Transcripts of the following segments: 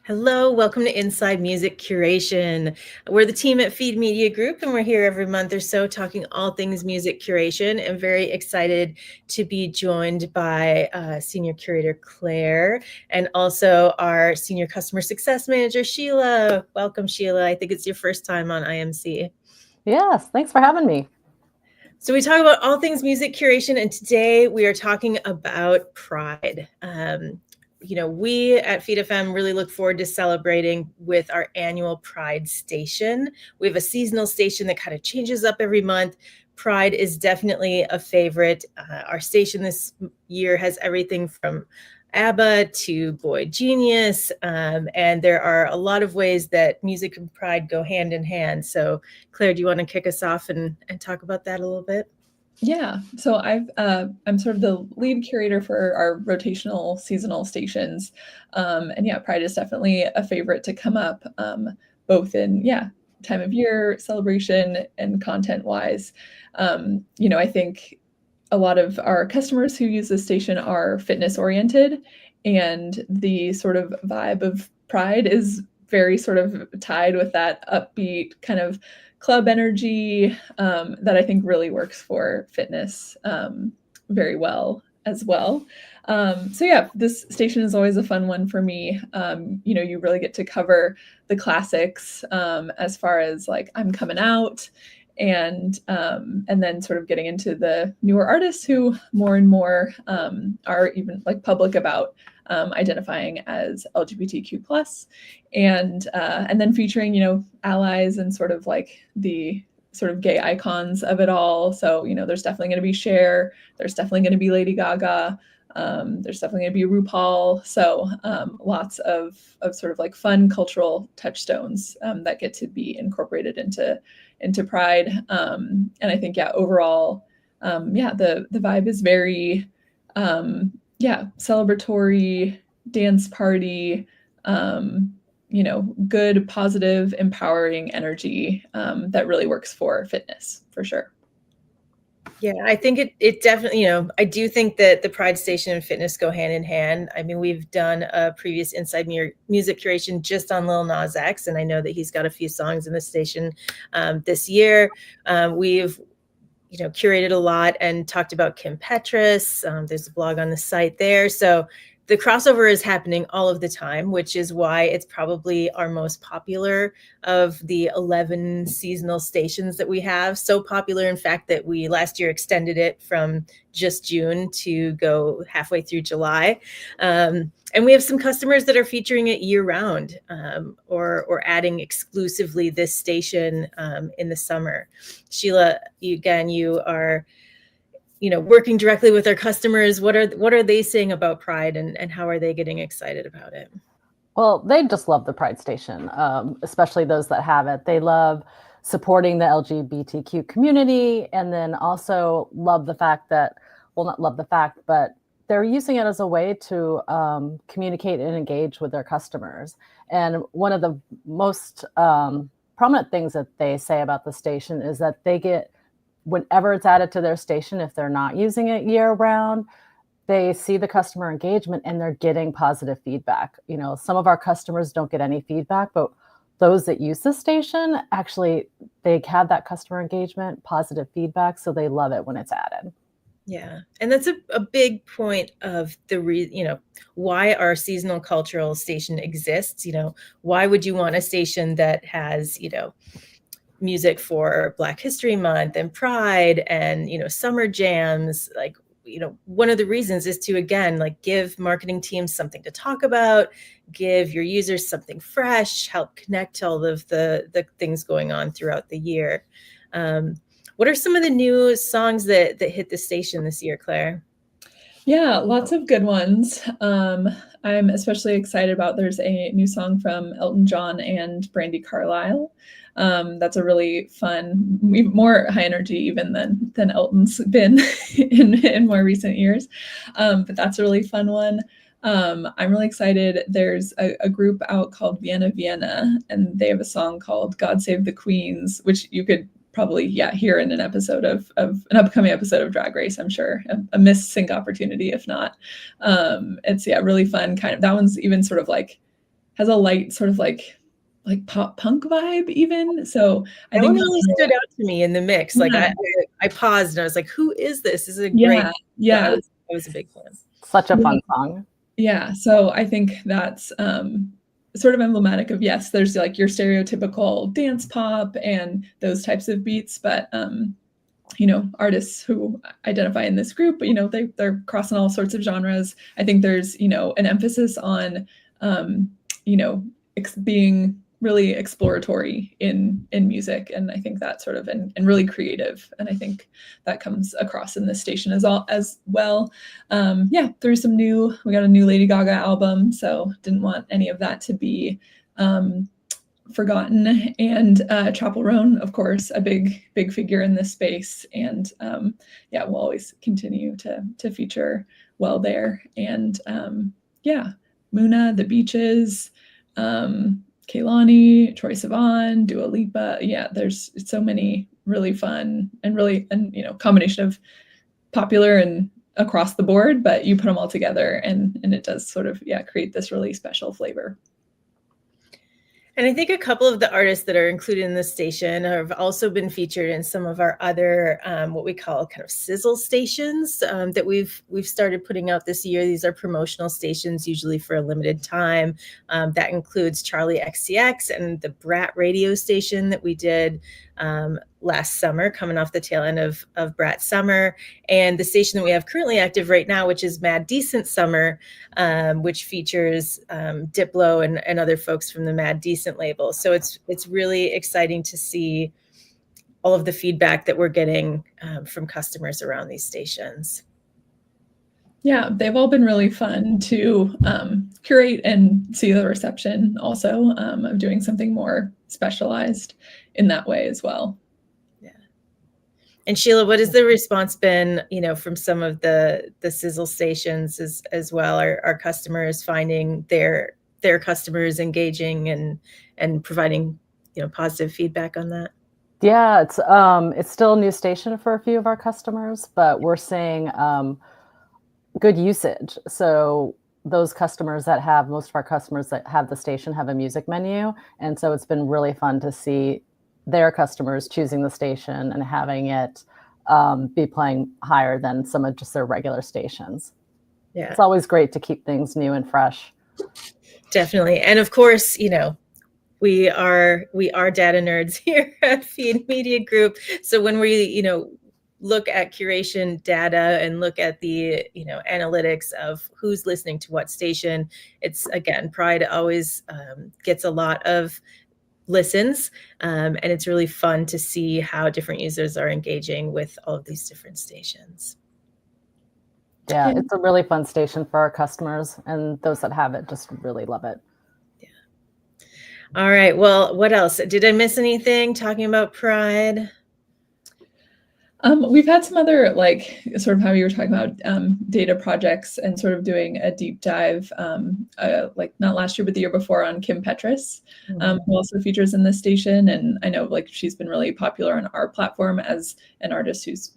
Hello, welcome to Inside Music Curation. We're the team at Feed Media Group, and we're here every month or so talking all things music curation. And very excited to be joined by Senior Curator Claire and also our Senior Customer Success Manager, Sheila. Welcome, Sheila. I think it's your first time on IMC. Yes, thanks for having me. So we talk about all things music curation, and today we are talking about Pride. We at Feed FM really look forward to celebrating with our annual Pride station. We have a seasonal station that kind of changes up every month. Pride is definitely a favorite. Our station this year has everything from ABBA to Boy Genius, and there are a lot of ways that music and pride go hand in hand. So Claire, do you want to kick us off and talk about that a little bit? Yeah, so I'm sort of the lead curator for our rotational seasonal stations, and yeah, Pride is definitely a favorite to come up, both in time of year celebration and content wise. I think a lot of our customers who use this station are fitness oriented, and the sort of vibe of Pride is very sort of tied with that upbeat kind of club energy that I think really works for fitness very well as well. So yeah, this station is always a fun one for me. You really get to cover the classics as far as like I'm Coming Out, and then sort of getting into the newer artists who more and more are even like public about identifying as LGBTQ plus, and then featuring allies and sort of like the sort of gay icons of it all. So there's definitely going to be Cher, there's definitely going to be Lady Gaga, there's definitely going to be RuPaul. So lots of sort of like fun cultural touchstones that get to be incorporated into Pride. And I think overall, the vibe is very celebratory, dance party, good, positive, empowering energy that really works for fitness for sure. Yeah, I think it definitely, I do think that the Pride Station and fitness go hand in hand. I mean, we've done a previous Inside Music Curation just on Lil Nas X, and I know that he's got a few songs in the station this year. We've curated a lot and talked about Kim Petras. There's a blog on the site there. So the crossover is happening all of the time, which is why it's probably our most popular of the 11 seasonal stations that we have. So popular, in fact, that we last year extended it from just June to go halfway through July. And we have some customers that are featuring it year round or adding exclusively this station in the summer. Sheila, you are working directly with our customers. What are they saying about Pride, and how are they getting excited about it? Well, they just love the Pride Station, especially those that have it. They love supporting the LGBTQ community, and then also love the fact that, well, not love the fact, but they're using it as a way to communicate and engage with their customers. And one of the most prominent things that they say about the station is that they get, whenever it's added to their station, if they're not using it year round, they see the customer engagement and they're getting positive feedback. Some of our customers don't get any feedback, but those that use the station, actually, they have that customer engagement, positive feedback, so they love it when it's added. Yeah, and that's a big point of the why our seasonal cultural station exists. Why would you want a station that has music for Black History Month and Pride and summer jams? Like, one of the reasons is to, again, like, give marketing teams something to talk about, give your users something fresh, help connect all of the things going on throughout the year. What are some of the new songs that hit the station this year, Claire? Yeah, lots of good ones. I'm especially excited about, there's a new song from Elton John and Brandi Carlile. That's a really fun, more high energy even than Elton's been in more recent years. But that's a really fun one. I'm really excited. There's a group out called Vienna Vienna, and they have a song called God Save the Queens, which you could probably hear in an episode of an upcoming episode of Drag Race, I'm sure. A missed sync opportunity if not. It's really fun, kind of. That one's even sort of like has a light sort of like pop punk vibe even. So I That think one really stood out to me in the mix. Like yeah, I paused and I was like, "Who is this? This is a great." yeah, So yeah, I was a big fan. Such a yeah, fun song. yeah. So I think that's sort of emblematic of, yes, there's like your stereotypical dance pop and those types of beats, but you know, artists who identify in this group, but you know, they're crossing all sorts of genres. I think there's, you know, an emphasis on you know, being really exploratory in music, and I think that's sort of and really creative, and I think that comes across in this station as well. Yeah, there's we got a new Lady Gaga album, so didn't want any of that to be forgotten. And Chapel Roan, of course, a big figure in this space, and yeah, we'll always continue to feature well there. And yeah, Muna, The Beaches, Kehlani, Troye Sivan, Dua Lipa. Yeah, there's so many really fun and you know, combination of popular and across the board, but you put them all together and it does sort of, yeah, create this really special flavor. And I think a couple of the artists that are included in this station have also been featured in some of our other what we call kind of sizzle stations that we've started putting out this year. These are promotional stations, usually for a limited time. That includes Charlie XCX and the Brat radio station that we did last summer, coming off the tail end of Brat Summer, and the station that we have currently active right now, which is Mad Decent Summer, which features Diplo and other folks from the Mad Decent label. So it's really exciting to see all of the feedback that we're getting from customers around these stations. Yeah, they've all been really fun to curate and see the reception also of doing something more specialized in that way as well. Yeah. And Sheila, what has the response been, you know, from some of the sizzle stations as well? Are customers finding their customers engaging and providing, you know, positive feedback on that? Yeah, it's still a new station for a few of our customers, but we're seeing good usage. So most of our customers that have the station have a music menu. And so it's been really fun to see their customers choosing the station and having it be playing higher than some of just their regular stations. Yeah. It's always great to keep things new and fresh. Definitely. And of course, you know, we are data nerds here at Feed Media Group. So when we, you know, look at curation data and look at the, you know, analytics of who's listening to what station, it's, again, Pride always gets a lot of listens, and it's really fun to see how different users are engaging with all of these different stations. Yeah, it's a really fun station for our customers, and those that have it just really love it. Yeah. All right. Well, what else? Did I miss anything talking about Pride? We've had some other, like, sort of how you were talking about data projects and sort of doing a deep dive, like not last year, but the year before, on Kim Petras, who also features in this station. And I know, like, she's been really popular on our platform as an artist who's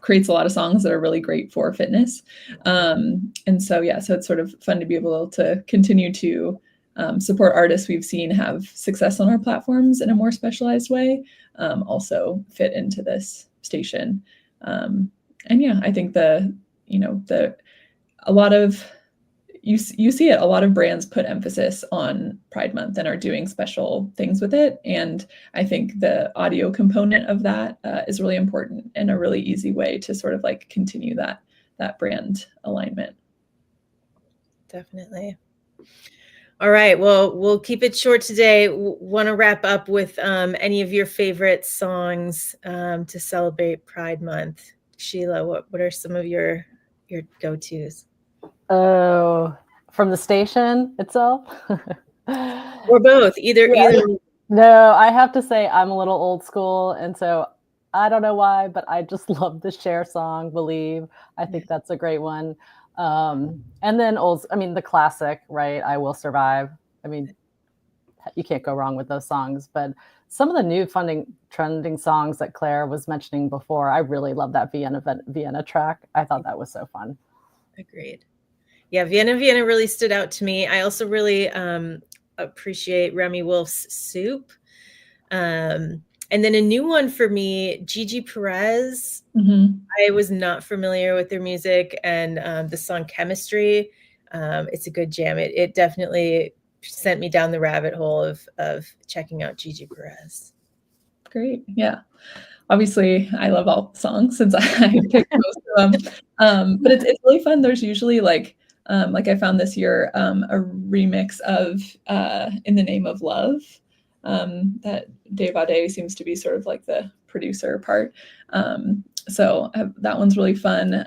creates a lot of songs that are really great for fitness. And so, yeah, so it's sort of fun to be able to continue to support artists we've seen have success on our platforms in a more specialized way, also fit into this station. And yeah, I think a lot of you see it, a lot of brands put emphasis on Pride Month and are doing special things with it. And I think the audio component of that is really important and a really easy way to sort of like continue that brand alignment. Definitely. All right. Well, we'll keep it short today. Want to wrap up with any of your favorite songs to celebrate Pride Month. Sheila, what are some of your go-tos? Oh, from the station itself? Or both, either. No, I have to say I'm a little old school, and so I don't know why, but I just love the Cher song, Believe. I think that's a great one. And then the classic, right? I Will Survive. I mean, you can't go wrong with those songs. But some of the new trending songs that Claire was mentioning before, I really love that Vienna track. I thought that was so fun. Agreed. Yeah, Vienna really stood out to me. I also really appreciate Remy Wolf's Soup. And then a new one for me, Gigi Perez. I was not familiar with their music, and the song Chemistry. It's a good jam. It definitely sent me down the rabbit hole of checking out Gigi Perez. Great. Yeah. Obviously, I love all songs since I picked most of them. But it's really fun. There's usually like I found this year a remix of In the Name of Love. That Dave Ade seems to be sort of like the producer part. So that one's really fun.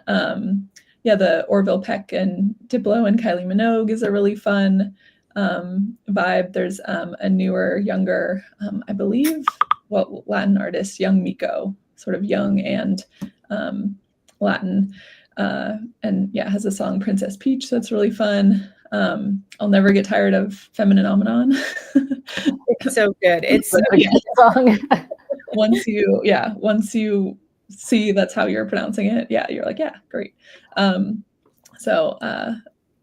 Yeah, the Orville Peck and Diplo and Kylie Minogue is a really fun vibe. There's a newer, younger, I believe, Latin artist, Young Miko, sort of young and Latin. And yeah, has a song Princess Peach that's really fun. I'll never get tired of Feminine Omenon. It's so good. It's so a good song. once you see that's how you're pronouncing it, yeah, you're like, yeah, great.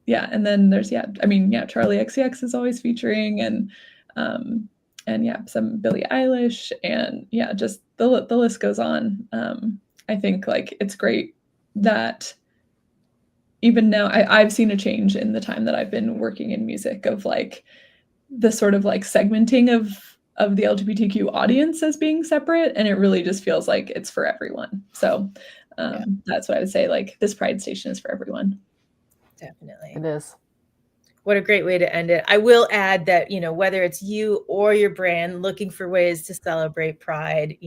Yeah, and then there's Charlie XCX is always featuring, and yeah, some Billie Eilish, and yeah, just the list goes on. I think like it's great that even now I've seen a change in the time that I've been working in music of like the sort of like segmenting of the LGBTQ audience as being separate, and it really just feels like it's for everyone. So that's what I would say, like this Pride Station is for everyone. Definitely. It is. What a great way to end it. I will add that, whether it's you or your brand looking for ways to celebrate Pride,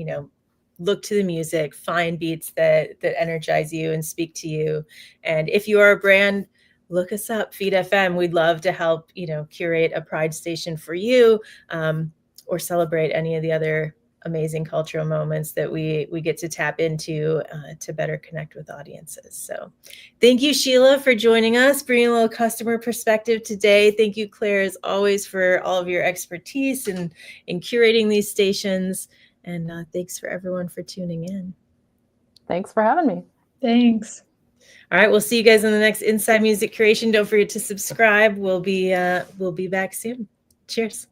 look to the music, find beats that energize you and speak to you. And if you are a brand, look us up, Feed FM. We'd love to help, curate a Pride Station for you, or celebrate any of the other amazing cultural moments that we get to tap into to better connect with audiences. So thank you, Sheila, for joining us, bringing a little customer perspective today. Thank you, Claire, as always, for all of your expertise in curating these stations. And thanks for everyone for tuning in. Thanks for having me. Thanks. All right, we'll see you guys in the next Inside Music Curation. Don't forget to subscribe. We'll be back soon. Cheers.